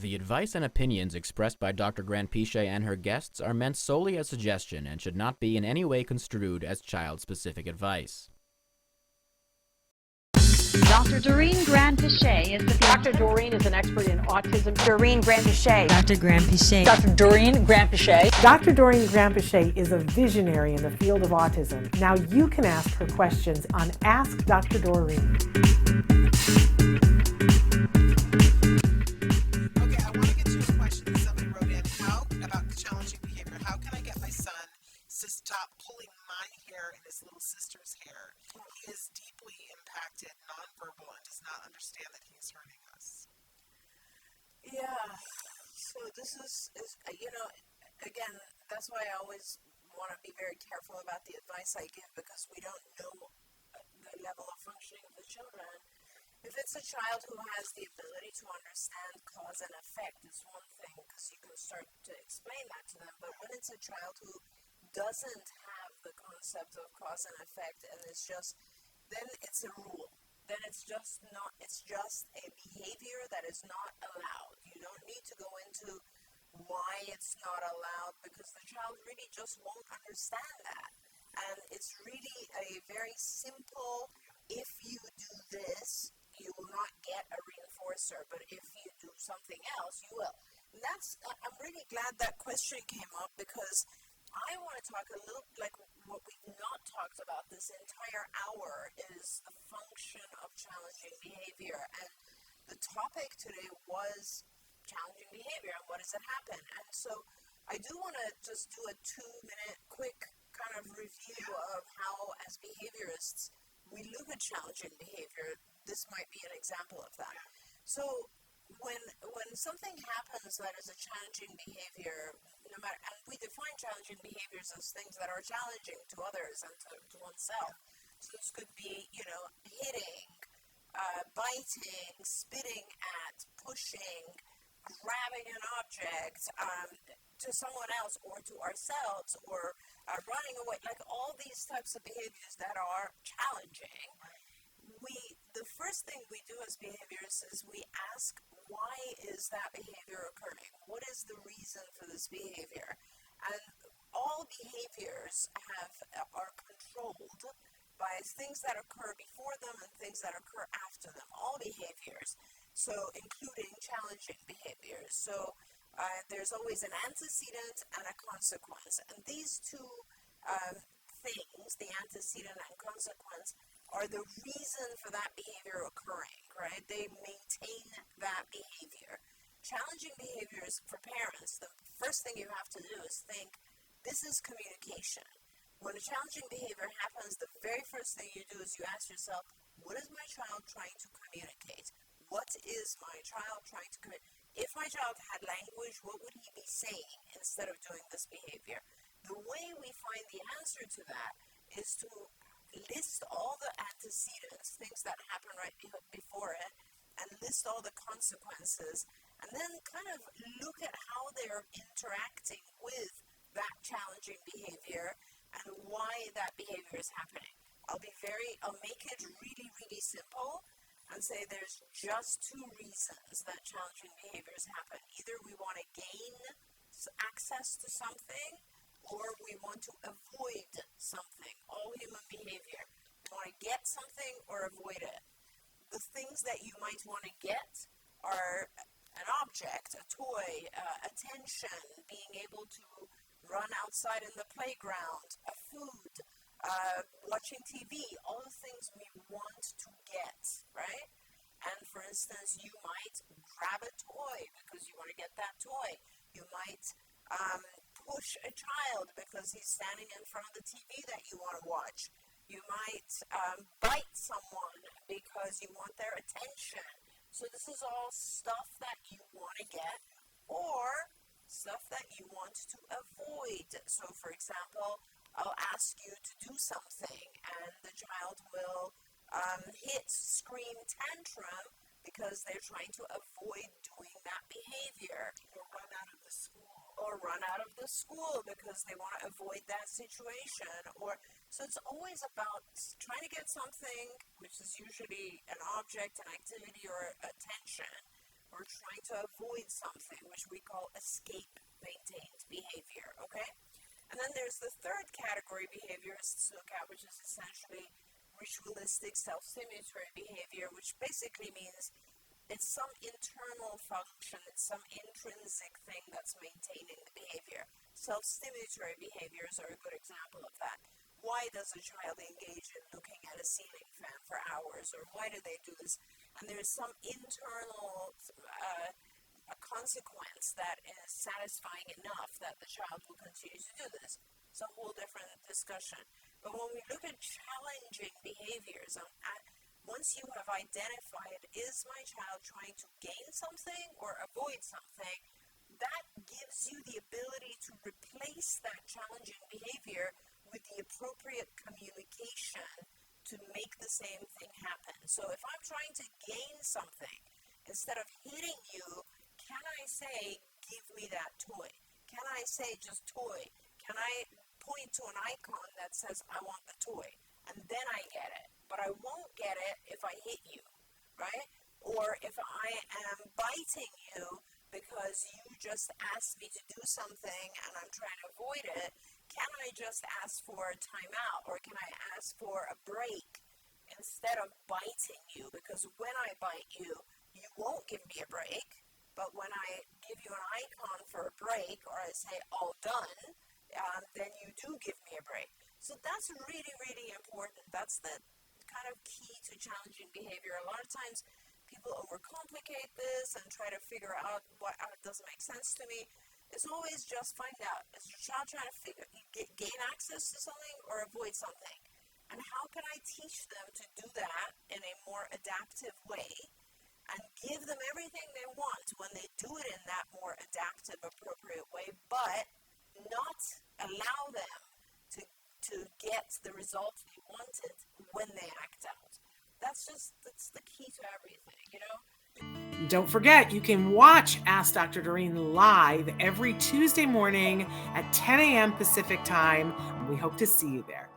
The advice and opinions expressed by Dr. Grant-Pichet and her guests are meant solely as suggestion and should not be in any way construed as child-specific advice. Dr. Doreen Grant-Pichet is the Dr. Doreen is an expert in autism. Doreen Grant-Pichet. Dr. Grant-Pichet. Dr. Doreen Grant-Pichet. Dr. Doreen Grant-Pichet is a visionary in the field of autism. Now you can ask her questions on Ask Dr. Doreen. Okay, I want to get to a question that somebody wrote in. About challenging behavior. How can I get my son to stop pulling my hair and his little sister's hair? He is deeply impacted, nonverbal, and does not understand that he is hurting us. Yeah, so this is again, that's why I always want to be very careful about the advice I give, because we don't know the level of functioning of the children. If it's a child who has the ability to understand cause and effect, it's one thing, because you can start to explain that to them. But when it's a child who doesn't have the concept of cause and effect, and then it's a rule. Then it's just a behavior that is not allowed. You don't need to go into why it's not allowed, because the child really just won't understand that. And it's really a very simple, if you do this, you will not get a reinforcer, but if you do something else, you will. And I'm really glad that question came up, because I want to talk a little, like what we've not talked about this entire hour is the function of challenging behavior. And the topic today was challenging behavior and what does it happen. And so I do want to just do a 2-minute quick kind of review of how, as behaviorists, we look at challenging behavior. This might be an example of that. So when something happens that is a challenging behavior, and we define challenging behaviors as things that are challenging to others and to oneself. So this could be, hitting, biting, spitting at, pushing, grabbing an object to someone else or to ourselves, or running away, like all these types of behaviors that are challenging. The first thing we do as behaviorists is we ask, why is that behavior occurring? What is the reason for this behavior? And all behaviors are controlled by things that occur before them and things that occur after them. All behaviors, so including challenging behaviors. So there's always an antecedent and a consequence. And these two things, the antecedent and consequence, are the reason for that behavior occurring, right? They maintain that behavior. Challenging behaviors for parents, the first thing you have to do is think, this is communication. When a challenging behavior happens, the very first thing you do is you ask yourself, what is my child trying to communicate? What is my child trying to communicate? If my child had language, what would he be saying instead of doing this behavior? The way we find the answer to that is to list all the antecedents, things that happen right before it, and list all the consequences, and then kind of look at how they're interacting with that challenging behavior and why that behavior is happening. I'll make it really, really simple and say there's just 2 reasons that challenging behaviors happen. Either we want to gain access to something, or we want to avoid something. All human behavior. You want to get something or avoid it. The things that you might want to get are an object, a toy, attention, being able to run outside in the playground, a food, watching TV, all the things we want to get, right? And for instance, you might grab a toy because you want to get that toy. You might push a child because he's standing in front of the TV that you want to watch. You might bite someone because you want their attention. So this is all stuff that you want to get or stuff that you want to avoid. So for example, I'll ask you to do something and the child will scream, tantrum because they're trying to avoid doing that behavior. Or run out of the school because they want to avoid that situation. So it's always about trying to get something, which is usually an object, an activity, or attention, or trying to avoid something, which we call escape maintained behavior, okay? And then there's the third category behaviorists look at, which is essentially ritualistic self-stimulatory behavior, which basically means it's some internal function, it's some intrinsic thing that's maintaining the behavior. Self-stimulatory behaviors are a good example of that. Why does a child engage in looking at a ceiling fan for hours, or why do they do this? And there's some internal a consequence that is satisfying enough that the child will continue to do this. It's a whole different discussion. But when we look at challenging behaviors, once you have identified, is my child trying to gain something or avoid something, that gives you the ability to replace that challenging behavior with the appropriate communication to make the same thing happen. So if I'm trying to gain something, instead of hitting you, can I say, give me that toy? Can I say, just toy? Can I point to an icon that says, I want the toy? And then I get it. But I won't get it if I hit you, right? Or if I am biting you because you just asked me to do something and I'm trying to avoid it, can I just ask for a timeout, or can I ask for a break instead of biting you? Because when I bite you, you won't give me a break, but when I give you an icon for a break, or I say all done, then you do give me a break. So that's really, really important. That's the kind of key to challenging behavior. A lot of times people overcomplicate this and try to figure out what doesn't make sense to me. It's always just find out, is your child trying to gain access to something or avoid something? And how can I teach them to do that in a more adaptive way and give them everything they want when they do it in that more adaptive, appropriate way, but not allow them to get the results they wanted when they act out. That's the key to everything, you know? Don't forget, you can watch Ask Dr. Doreen live every Tuesday morning at 10 a.m. Pacific time. We hope to see you there.